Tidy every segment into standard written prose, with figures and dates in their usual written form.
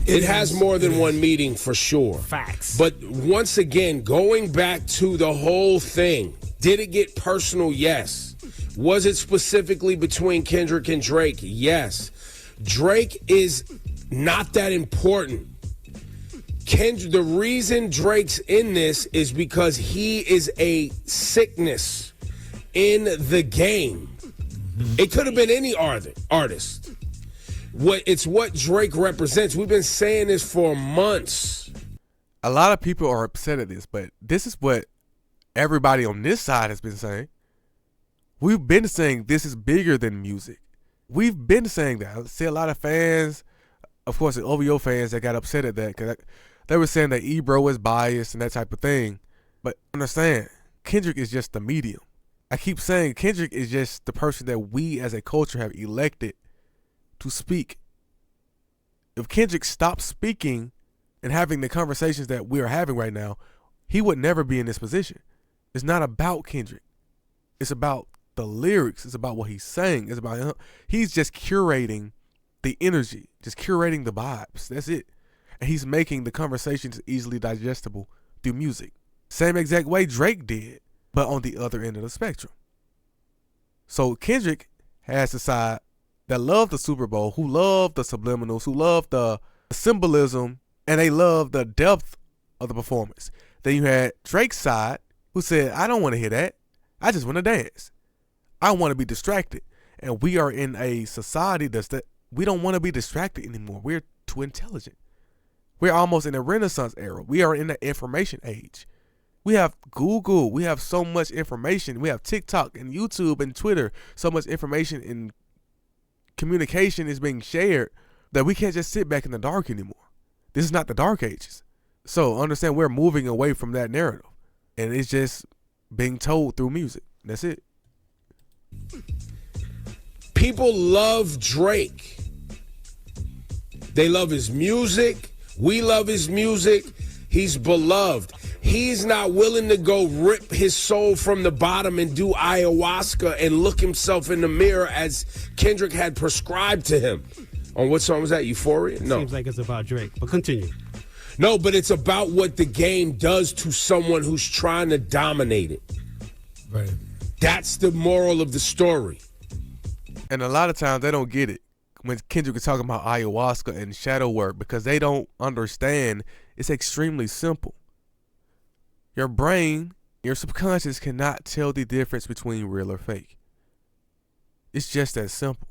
It has more than one meaning for sure. Facts. But once again, going back to the whole thing, did it get personal? Yes. Was it specifically between Kendrick and Drake? Yes. Drake is not that important. The reason Drake's in this is because he is a sickness in the game. It could have been any artist. It's what Drake represents. We've been saying this for months. A lot of people are upset at this, but this is what everybody on this side has been saying. We've been saying this is bigger than music. We've been saying that. I see a lot of fans, of course, the OVO fans that got upset at that because they were saying that Ebro was biased and that type of thing. But understand, Kendrick is just the medium. I keep saying Kendrick is just the person that we as a culture have elected to speak. If Kendrick stopped speaking and having the conversations that we are having right now, he would never be in this position. It's not about Kendrick. It's about the lyrics. It's about what he's saying. It's about he's just curating the energy, just curating the vibes. That's it. And he's making the conversations easily digestible through music. Same exact way Drake did, but on the other end of the spectrum. So Kendrick has the side that love the Super Bowl, who love the subliminals, who love the symbolism, and they love the depth of the performance. Then you had Drake's side, who said, I don't want to hear that. I just want to dance. I want to be distracted. And we are in a society that we don't want to be distracted anymore. We're too intelligent. We're almost in a Renaissance era. We are in the information age. We have Google. We have so much information. We have TikTok and YouTube and Twitter. So much information and communication is being shared that we can't just sit back in the dark anymore. This is not the dark ages. So understand we're moving away from that narrative. And it's just being told through music. That's it. People love Drake. They love his music. We love his music. He's beloved. He's not willing to go rip his soul from the bottom and do ayahuasca and look himself in the mirror as Kendrick had prescribed to him. On what song was that? Euphoria? No. Seems like it's about Drake, but continue. No, but it's about what the game does to someone who's trying to dominate it. Right. That's the moral of the story. And a lot of times they don't get it when Kendrick is talking about ayahuasca and shadow work because they don't understand it's extremely simple. Your brain, your subconscious cannot tell the difference between real or fake. It's just that simple.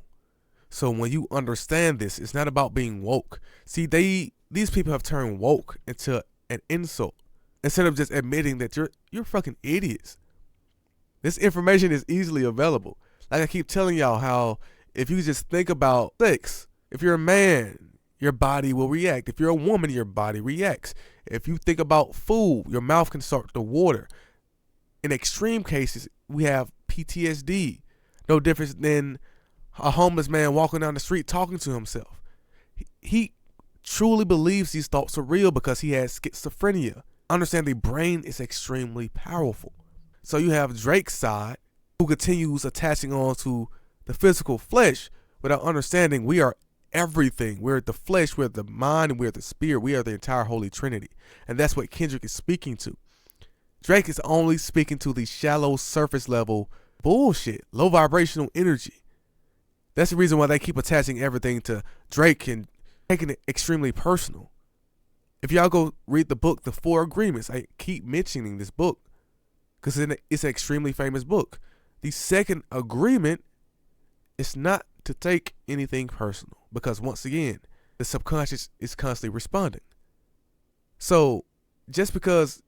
So when you understand this, it's not about being woke. See, these people have turned woke into an insult instead of just admitting that you're fucking idiots. This information is easily available. Like I keep telling y'all how if you just think about sex, if you're a man, your body will react. If you're a woman, your body reacts. If you think about food, your mouth can start to water. In extreme cases, we have PTSD. No difference than a homeless man walking down the street talking to himself. He truly believes these thoughts are real because he has schizophrenia. Understand the brain is extremely powerful. So you have Drake's side who continues attaching on to the physical flesh without understanding we are everything. We're the flesh, we're the mind, and we're the spirit. We are the entire Holy Trinity. And that's what Kendrick is speaking to. Drake is only speaking to the shallow surface level bullshit, low vibrational energy. That's the reason why they keep attaching everything to Drake and taking it extremely personal. If y'all go read the book, The Four Agreements, I keep mentioning this book because it's an extremely famous book. The second agreement is not to take anything personal because once again, the subconscious is constantly responding. So just because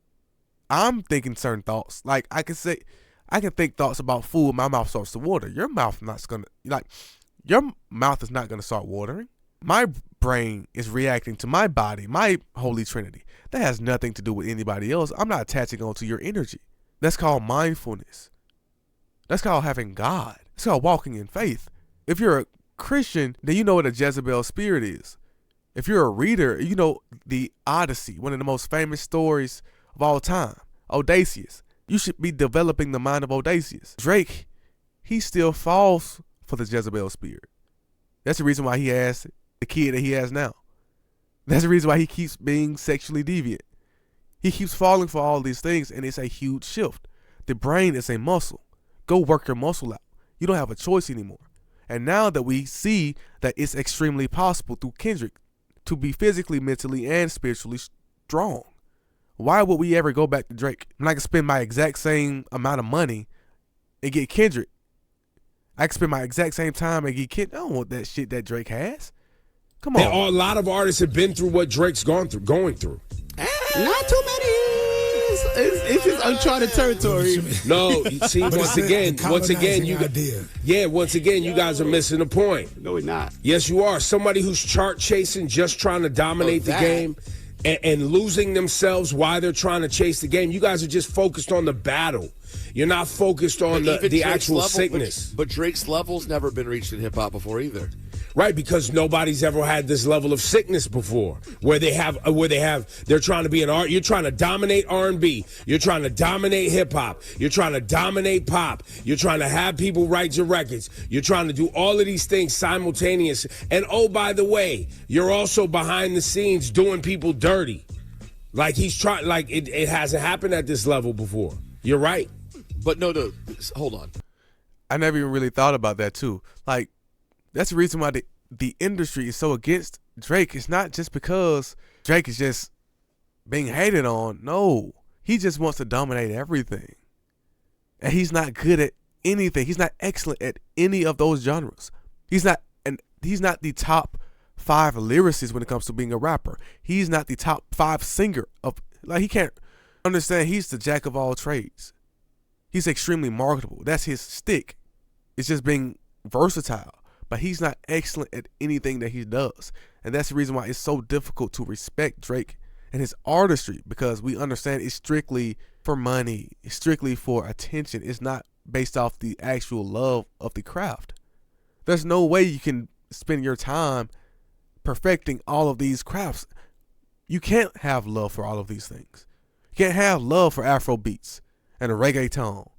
I'm thinking certain thoughts, like I can think thoughts about food, my mouth starts to water. Your mouth is not gonna start watering. My brain is reacting to my body, my Holy Trinity. That has nothing to do with anybody else. I'm not attaching on to your energy. That's called mindfulness. That's called having God. It's called walking in faith. If you're a Christian, then you know what a Jezebel spirit is. If you're a reader, you know the Odyssey, one of the most famous stories of all time. Odysseus. You should be developing the mind of Odysseus. Drake, he still falls for the Jezebel spirit. That's the reason why he has the kid that he has now. That's the reason why he keeps being sexually deviant. He keeps falling for all these things, and it's a huge shift. The brain is a muscle. Go work your muscle out. You don't have a choice anymore. And now that we see that it's extremely possible through Kendrick to be physically, mentally, and spiritually strong, why would we ever go back to Drake? I'm not going to spend my exact same amount of money and get Kendrick. I can spend my exact same time and get Kendrick. I don't want that shit that Drake has. Come on. A lot of artists have been through what Drake's going through. Not too many. It's just uncharted territory. No, see, once again, you guys are missing the point. No, we're not. Yes, you are. Somebody who's chart chasing, just trying to dominate the game and losing themselves while they're trying to chase the game. You guys are just focused on the battle. You're not focused on the actual sickness. But Drake's level's never been reached in hip-hop before either. Right, because nobody's ever had this level of sickness before, where they're trying to be an art. You're trying to dominate R&B. You're trying to dominate hip hop. You're trying to dominate pop. You're trying to have people write your records. You're trying to do all of these things simultaneously. And oh, by the way, you're also behind the scenes doing people dirty. Like it hasn't happened at this level before. You're right. But no, hold on. I never even really thought about that too. Like, that's the reason why the industry is so against Drake. It's not just because Drake is just being hated on. No, he just wants to dominate everything. And he's not good at anything. He's not excellent at any of those genres. He's not the top 5 lyricist when it comes to being a rapper. He's not the top 5 singer of, like, he can't understand. He's the jack of all trades. He's extremely marketable. That's his stick. It's just being versatile. But he's not excellent at anything that he does. And that's the reason why it's so difficult to respect Drake and his artistry, because we understand it's strictly for money. It's strictly for attention. It's not based off the actual love of the craft. There's no way you can spend your time perfecting all of these crafts. You can't have love for all of these things. You can't have love for Afro beats and reggaeton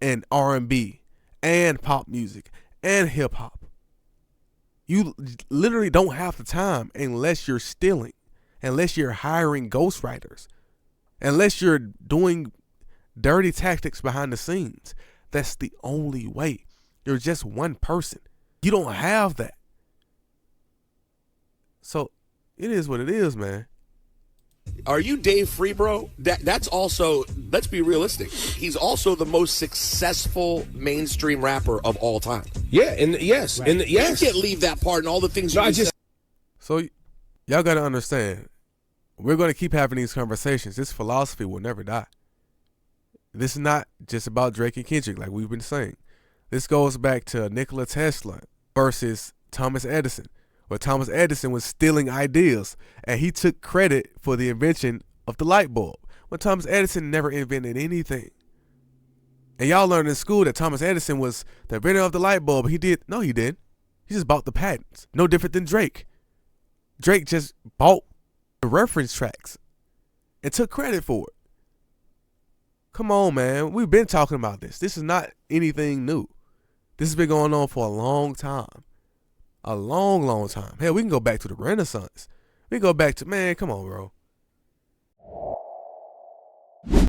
and R&B and pop music and hip hop. You literally don't have the time unless you're stealing, unless you're hiring ghostwriters, unless you're doing dirty tactics behind the scenes. That's the only way. You're just one person. You don't have that. So it is what it is, man. Are you Dave Free, bro? That's also, let's be realistic. He's also the most successful mainstream rapper of all time. Yeah, yes. You can't leave that part and all the things said. So y'all got to understand, we're going to keep having these conversations. This philosophy will never die. This is not just about Drake and Kendrick like we've been saying. This goes back to Nikola Tesla versus Thomas Edison, where Thomas Edison was stealing ideas and he took credit for the invention of the light bulb, when Thomas Edison never invented anything. And y'all learned in school that Thomas Edison was the inventor of the light bulb. He didn't. He just bought the patents. No different than Drake. Drake just bought the reference tracks and took credit for it. Come on, man. We've been talking about this. This is not anything new. This has been going on for a long time. A long, long time. Hell, we can go back to the Renaissance. We can go back to, man, come on, bro.